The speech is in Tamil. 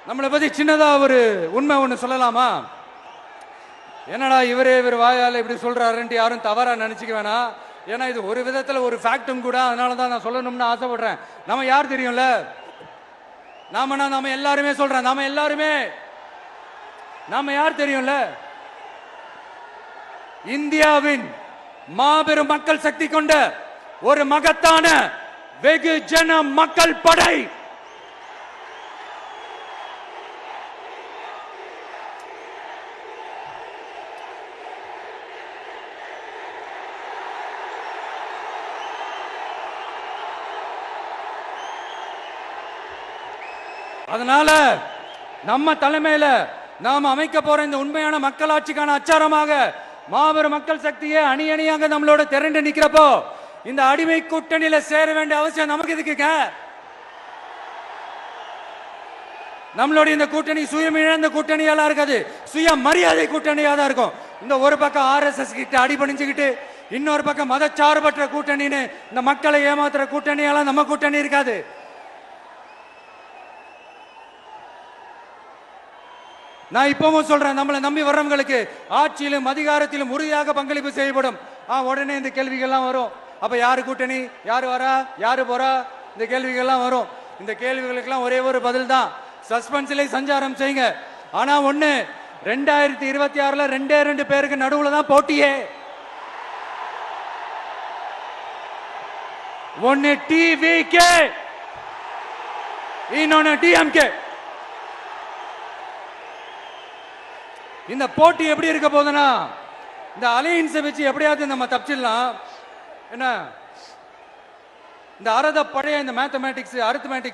நம்மளை பத்தி சின்னதா ஒரு உண்மை ஒண்ணு சொல்லலாமா? என்னடா இவர் வாயால இப்படி சொல்றாருன்ட்டு யாரும் தவறா நினைச்சுக்க வேணாம். ஏன்னா இது ஒரு விதத்துல ஒரு ஃபேக்டும் கூட. அதனாலதான் நான் சொல்லணும்னு ஆசைப்படுறேன். நம்ம யார் தெரியும்ல? நாம எல்லாருமே சொல்றேன். நாம யார் தெரியும்ல? இந்தியாவின் மாபெரும் மக்கள் சக்தி கொண்ட ஒரு மகத்தான வெகுஜன மக்கள் படை. அதனால நம்ம தலைமையில நாம் அமைக்க போற இந்த உண்மையான மக்களாட்சிக்கான அச்சாரமாக மாபெரும் மக்கள் சக்தியை அணி அணியாக நம்மளோட திரண்டு நிக்கிறப்போ இந்த அடிமை கூட்டணியில சேர வேண்டிய அவசியம் நமக்கு இருக்குங்க. நம்மளுடைய இந்த கூட்டணி சுயம் இழந்த கூட்டணியெல்லாம் இருக்காது, சுய மரியாதை கூட்டணியா தான் இருக்கும். இந்த ஒரு பக்கம் RSS கிட்ட அடிபணிஞ்சுக்கிட்டு, இன்னொரு பக்கம் மதச்சார்பற்ற கூட்டணின்னு இந்த மக்களை ஏமாத்துற கூட்டணியெல்லாம் நம்ம கூட்டணி இருக்காது. நான் இப்பவும் சொல்றேன், நம்மளை நம்பி வர்றவங்களுக்கு ஆட்சியிலும் அதிகாரத்திலும் உறுதியாக பங்களிப்பு செய்யப்படும். உடனே இந்த கேள்விகள்லாம் வரும். அப்ப யாரு கூட்டணி, யாரு வரா, யாரு போறா, இந்த கேள்விகள்லாம் வரும். இந்த கேள்விகளுக்கெல்லாம் ஒரே ஒரு பதில் தான், சஸ்பென்ஸ்ல சஞ்சாரம் செய்யுங்க. ஆனா ஒண்ணு, 2026ல 2 பேருக்கு நடுவுல தான் போட்டியே. ஒன்னு TVK, இன்னொன்னு DMK. இந்த போட்டி எப்படி இருக்க போதுன்னா, இந்த அலையன்ஸை வச்சு எப்படியாவது நம்ம தப்பிச்சிடலாம். என்ன இந்த பழைய இந்த மேத்தமேட்டிக்ஸ், அரித்மேட்டிக்ஸ்